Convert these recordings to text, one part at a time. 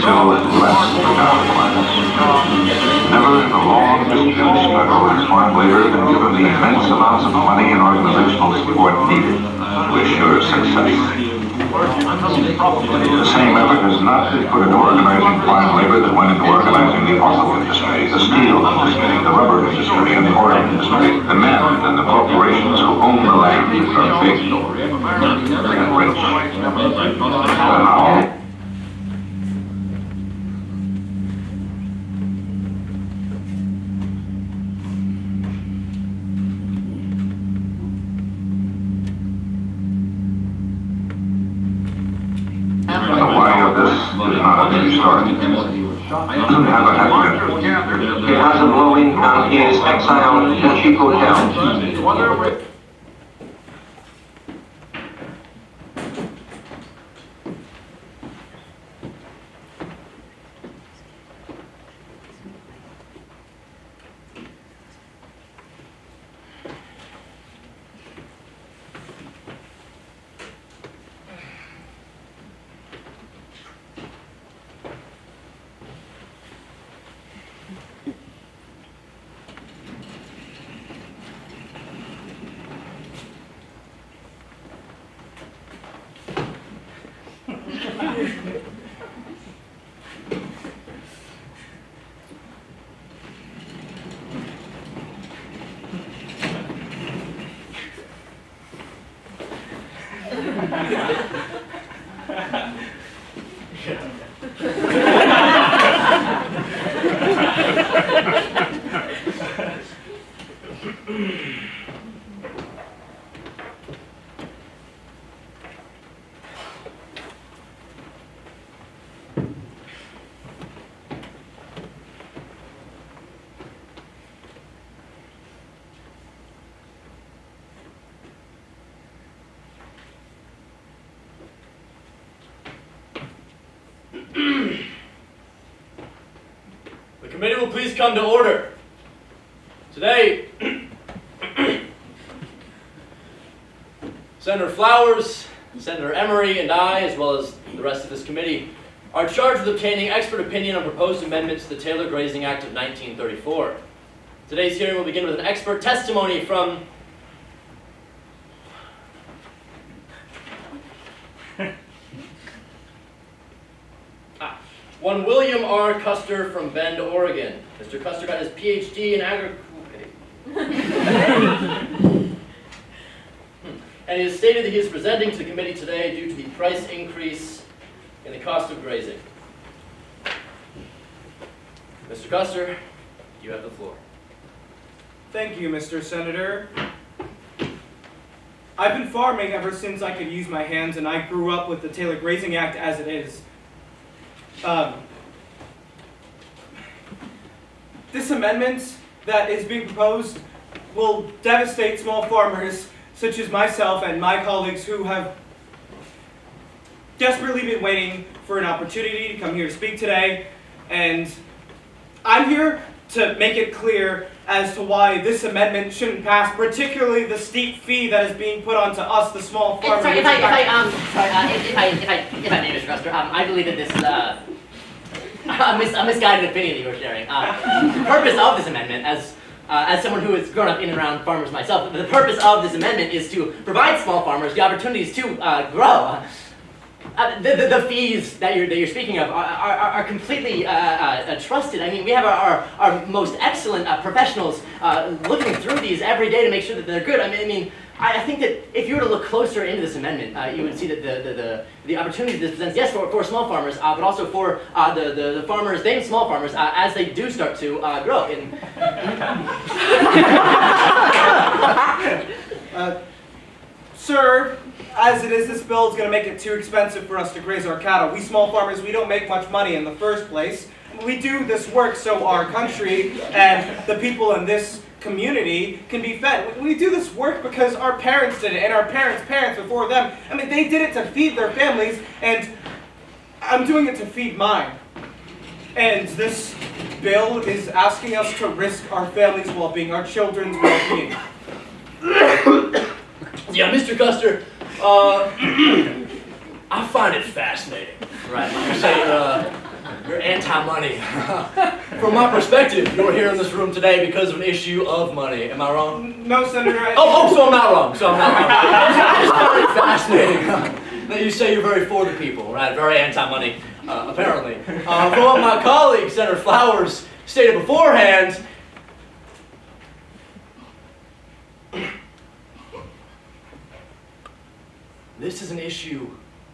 still less productive. Never in the long history of the struggle has foreign labor been given the immense amounts of money and organizational support needed to assure success. The same effort has not been put into organizing foreign labor that went into organizing the auto industry, the steel industry, the rubber industry, and the oil industry. The men and the corporations who own the land are big and rich. How? The why of this is not a true story. Have a happy dinner. He has a blowing on his exile cheap hotel. The committee will please come to order. Today, Senator Flowers, Senator Emery, and I, as well as the rest of this committee, are charged with obtaining expert opinion on proposed amendments to the Taylor Grazing Act of 1934. Today's hearing will begin with an expert testimony from one William R. Custer from Bend, Oregon. Mr. Custer got his PhD in agriculture. And he has stated that he is presenting to the committee today due to the price increase in the cost of grazing. Mr. Custer, you have the floor. Thank you, Mr. Senator. I've been farming ever since I could use my hands, and I grew up with the Taylor Grazing Act as it is. This amendment that is being proposed will devastate small farmers such as myself and my colleagues who have desperately been waiting for an opportunity to come here to speak today. And I'm here to make it clear as to why this amendment shouldn't pass, particularly the steep fee that is being put onto us, the small farmers. Sorry, if I may, Mr. Custer, I believe that this is a misguided opinion that you're sharing. The purpose of this amendment, as someone who has grown up in and around farmers myself, the purpose of this amendment is to provide small farmers the opportunities to grow. The fees that you're speaking of are completely trusted. I mean, we have our most excellent professionals looking through these every day to make sure that they're good. I think that if you were to look closer into this amendment, you would see that the opportunity this presents, yes, for small farmers, but also for the farmers, named small farmers, as they do start to grow. Sir, as it is, this bill is going to make it too expensive for us to graze our cattle. We small farmers, we don't make much money in the first place. We do this work so our country and the people in this community can be fed. We do this work because our parents did it, and our parents' parents before them. I mean, they did it to feed their families, and I'm doing it to feed mine. And this bill is asking us to risk our family's well-being, our children's well-being. Yeah, Mr. Custer, I find it fascinating. Right. You say, anti-money. From my perspective, you're here in this room today because of an issue of money. Am I wrong? No, Senator. So I'm not wrong. I just find it fascinating that you say you're very for the people, right? Very anti-money, apparently. From what my colleague, Senator Flowers, stated beforehand, this is an issue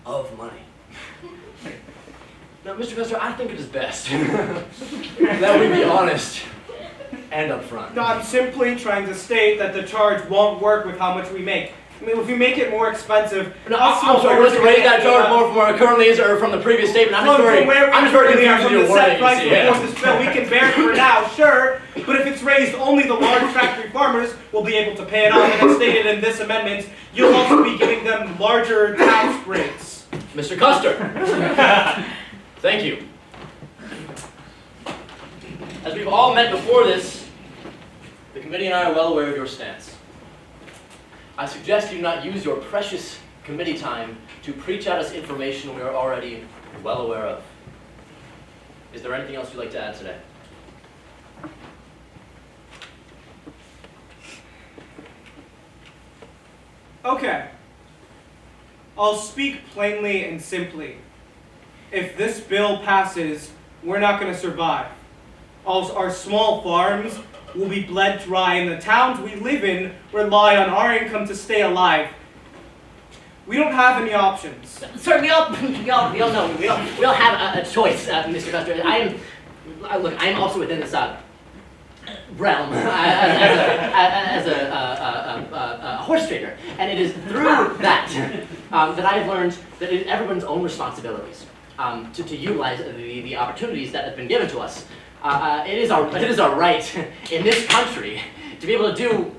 of money. Now, Mr. Custer, I think it is best that we be honest and upfront. No, I'm simply trying to state that the charge won't work with how much we make. I mean, if we make it more expensive, No, I'm sorry, let's raise that charge more from where it currently is, or from the previous statement. I'm just very confused with your wording. This bill, we can bear it for now, sure, but if it's raised, only the large factory farmers will be able to pay it off. And as stated in this amendment, you'll also be giving them larger tax breaks. Mr. Custer, thank you. As we've all met before this, the committee and I are well aware of your stance. I suggest you not use your precious committee time to preach at us information we are already well aware of. Is there anything else you'd like to add today? Okay. I'll speak plainly and simply. If this bill passes, we're not going to survive. Our small farms will be bled dry, and the towns we live in rely on our income to stay alive. We don't have any options. Sir, we all know we all have a choice, Mr. Custer. Look, I am also within this realm as a horse trader, and it is through that that I have learned that it is everyone's own responsibilities to utilize the opportunities that have been given to us. It is our right in this country to be able to do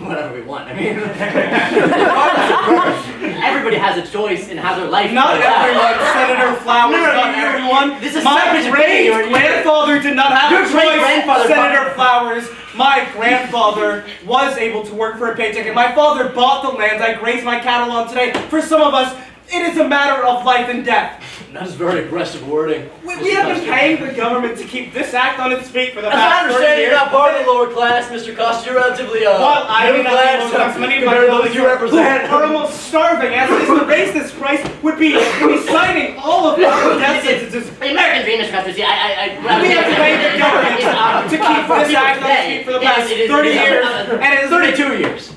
whatever we want. I mean, regardless of birth, everybody has a choice in how their life. Not everyone, Senator Flowers. Not everyone. This is my great grandfather did not have a choice. Senator Flowers. My grandfather was able to work for a paycheck, and my father bought the land I grazed my cattle on today. For some of us, it is a matter of life and death. That is very aggressive wording. We have been paying the government to keep this act on its feet for the As I past 30 understand, years. you're not part of the lower class, Mr. Costa. You're relatively Well, I middle may not be class lower class. Many of my compared to those colleagues you represent. are almost starving. As it is to raise this price would be signing all of our death sentences. The American dream, Mr. Custer. See, We have paid the government to keep this act on its feet for the past 30 years, and it is 32 years.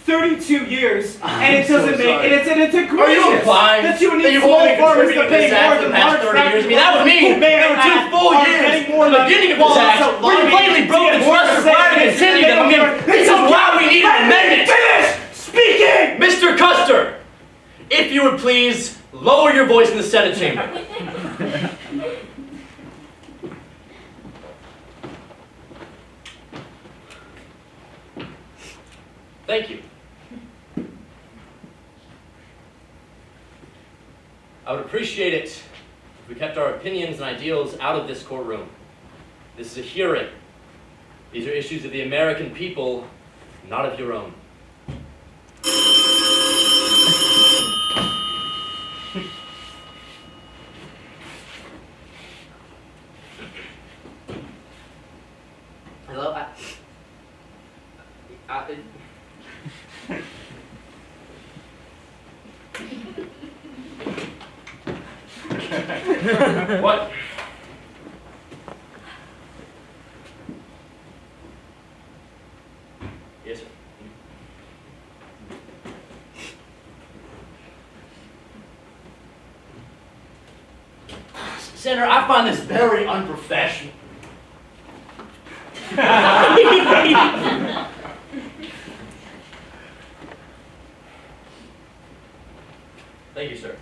32 years, and it so doesn't make sorry. and it's egregious Are you implying that you that need you've small only farmers to contributed pay to this act more for than the past large 30 years? I mean, factories that would mean who may there were 2 full are years getting more from the money beginning of while this act also where you blatantly broke the trust required to continue them. I mean, this is why we need an amendment. Finish speaking! Mr. Custer, if you would please lower your voice in the Senate chamber. Thank you. I would appreciate it if we kept our opinions and ideals out of this courtroom. This is a hearing. These are issues of the American people, not of your own. Hello? What? Yes, sir. Senator, I find this very unprofessional. Thank you, sir.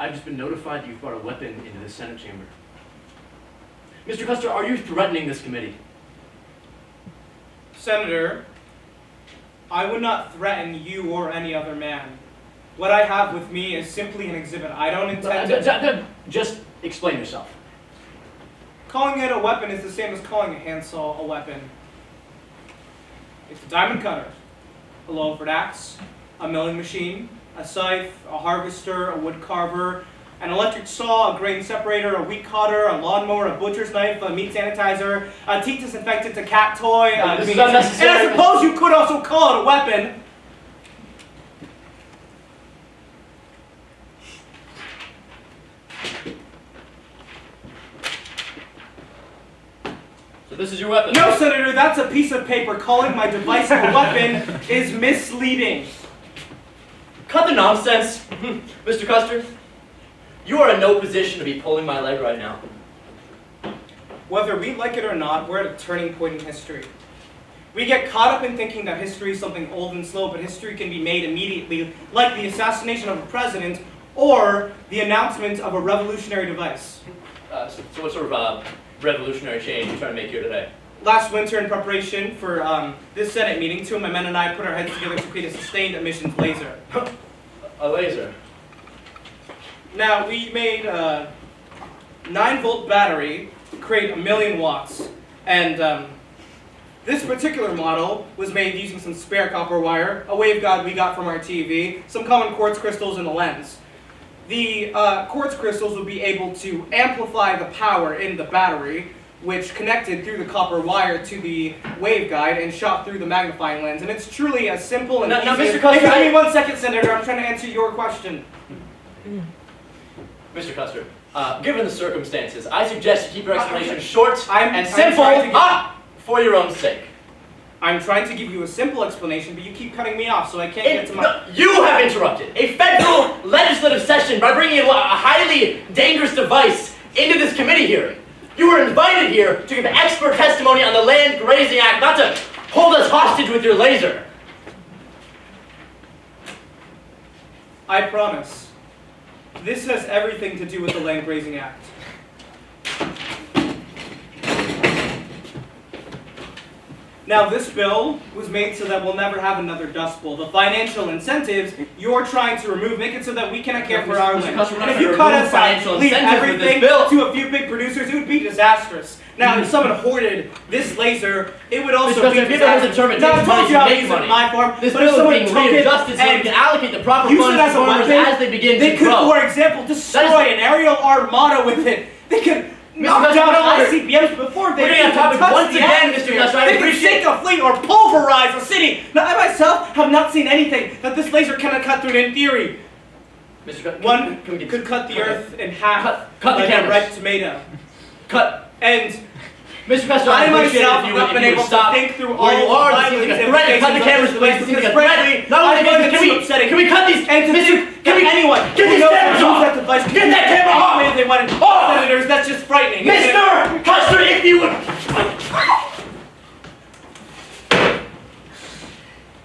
I've just been notified that you've brought a weapon into the Senate chamber. Mr. Custer, are you threatening this committee? Senator, I would not threaten you or any other man. What I have with me is simply an exhibit. I don't intend to... Just explain yourself. Calling it a weapon is the same as calling a handsaw a weapon. It's a diamond cutter, a low-offered axe, a milling machine, a scythe, a harvester, a wood carver, an electric saw, a grain separator, a wheat cutter, a lawnmower, a butcher's knife, a meat sanitizer, a teat disinfectant, a cat toy, This is unnecessary. and I suppose you could also call it a weapon. So this is your weapon? No, Senator, that's a piece of paper. Calling my device a weapon is misleading. Cut the nonsense, Mr. Custer. You are in no position to be pulling my leg right now. Whether we like it or not, we're at a turning point in history. We get caught up in thinking that history is something old and slow, but history can be made immediately, like the assassination of a president or the announcement of a revolutionary device. So what sort of revolutionary change are you trying to make here today? Last winter, in preparation for this Senate meeting, two of my men and I put our heads together to create a sustained emissions laser. A laser? Now, we made a 9-volt battery to create 1,000,000 watts. And this particular model was made using some spare copper wire, a waveguide we got from our TV, some common quartz crystals, and a lens. The quartz crystals would be able to amplify the power in the battery, which connected through the copper wire to the waveguide and shot through the magnifying lens. And it's truly as simple and easy. Now, Mr. Custer, Give me 1 second, Senator. I'm trying to answer your question. Mr. Custer, given the circumstances, I suggest you keep your explanation short I'm simple trying to give- for your own sake. I'm trying to give you a simple explanation, but you keep cutting me off, so I can't get to my... No, you have interrupted a federal legislative session by bringing a highly dangerous device into this committee hearing. You were invited here to give expert testimony on the Land Grazing Act, not to hold us hostage with your laser. I promise. This has everything to do with the Land Grazing Act. Now, this bill was made so that we'll never have another Dust Bowl. The financial incentives you're trying to remove make it so that we cannot care for our land. And if you cut us out, leave everything to a few big producers, it would be disastrous. Now, if someone hoarded this laser, it would also be disastrous. Now, I told you how to use it on my farm, This but if bill is someone being took it readjusted so we and can allocate the proper use funds it to as a farmers weapon, as they begin they to could, grow. for example, destroy an aerial armada with it. They could knock down ICBMs before they We're getting off topic once again, Mr. Custer. I They could appreciate sink a fleet or pulverize a city. Now, I myself have not seen anything that this laser cannot cut through. In theory, Mr. Custer, one can we get could cut the earth in half cut the like a cameras. ripe tomato. Cut. And Mr. Custer, I I appreciate myself it have not been able to stop think through where you all are. of This the seems like a threat. Cut the cameras, please. This seems like a threat. Not only I can we cut these? and to Mr. think that anyone get who these knows cameras how to use off. that device can Get use that it camera any off. way they want it. Off. Senators, that's just frightening. isn't it? Mr. Custer, if you would.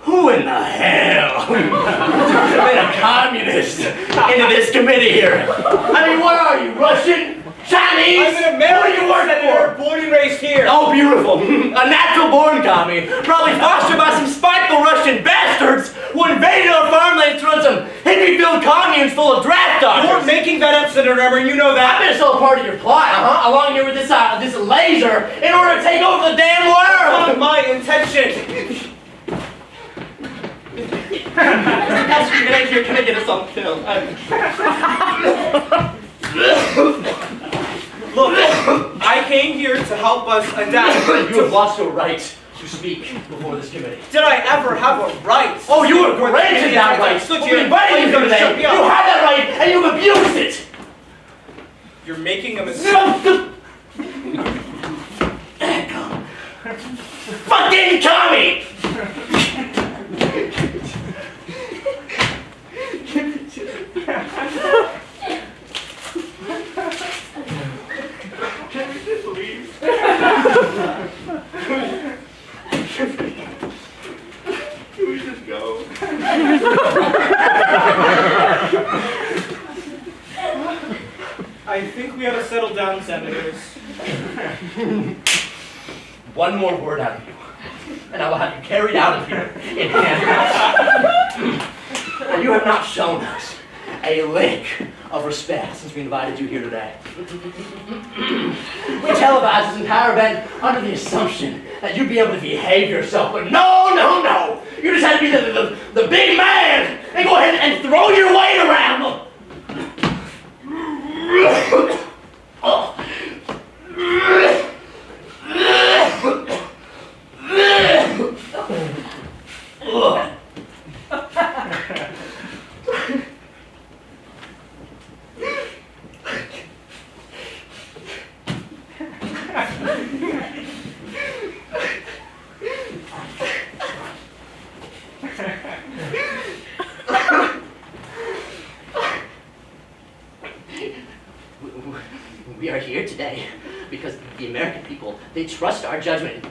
Who in the hell made a communist into this committee here? I mean, what are you, Russian? Chinese? I'm an American What do you work senator, for? born and raised here. Oh, beautiful. A natural-born commie, probably fostered by some spiteful Russian bastards who invaded our farmlands to run some hippie-filled communes full of draft You're dodgers. making that up, Senator Herbert. You know I'm that. gonna sell a part of your plot, along here with this laser, in order to take over the damn Not world. my intention. That's you're gonna get us all killed. Look, I came here to help us adapt. You have lost your right to speak before this committee. Did I ever have a right? Oh, you were granted that right. Stood We here. invited you here today. Shut me You up. had that right, and you've abused it. You're making a mistake. Fucking commie! Can we just go? I think we ought to settle down, senators. One more word out of you, and I will have you carried out of here in handcuffs. And you have not shown us a lick of respect since we invited you here today. We televised this entire event under the assumption that you'd be able to behave yourself, but no, no, no! You just had to be the big man and go ahead and throw your weight around! We are here today because the American people, they trust our judgment.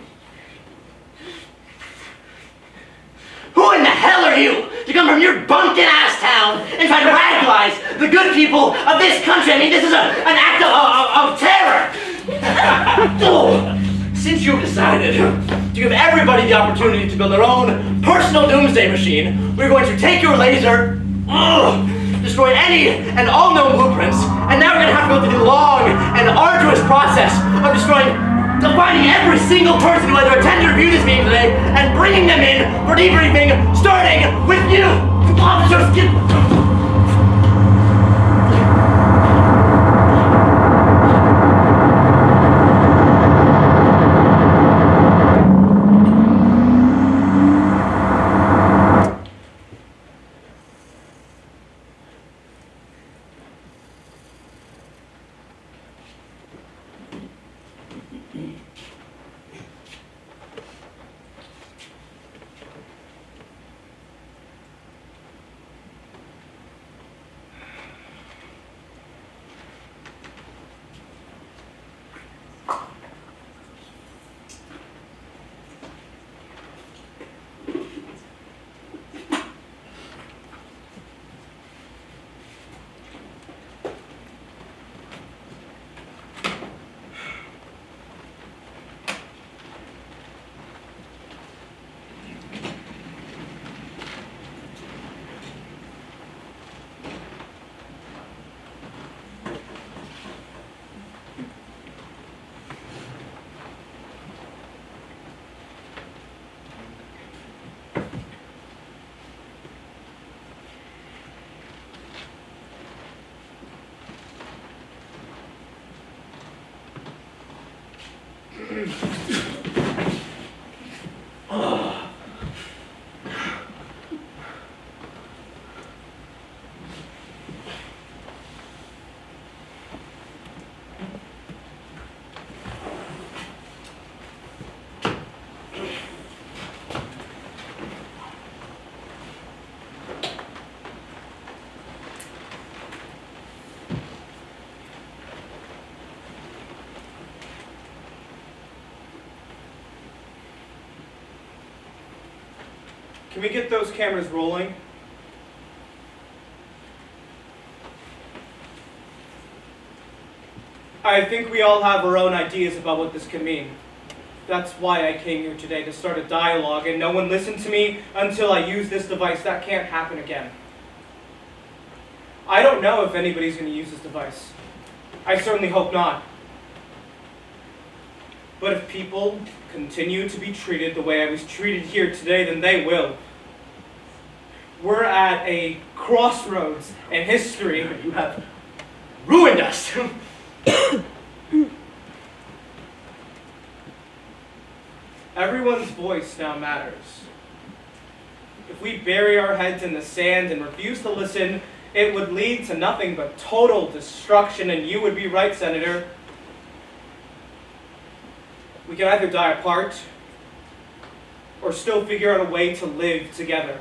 Who in the hell are you to come from your bumpkin-ass town and try to radicalize the good people of this country? I mean, this is an act of terror. Since you've decided to give everybody the opportunity to build their own personal doomsday machine, we're going to take your laser, destroy any and all known blueprints, and now we're going to have to go through the long and arduous process of finding every single person who either attended or viewed this meeting today and bringing them in for debriefing, starting with you, officers. Can we get those cameras rolling? I think we all have our own ideas about what this could mean. That's why I came here today, to start a dialogue, and no one listened to me until I used this device. That can't happen again. I don't know if anybody's going to use this device. I certainly hope not. But if people continue to be treated the way I was treated here today, then they will. We're at a crossroads in history. You have ruined us. Everyone's voice now matters. If we bury our heads in the sand and refuse to listen, it would lead to nothing but total destruction, and you would be right, Senator. We can either die apart or still figure out a way to live together.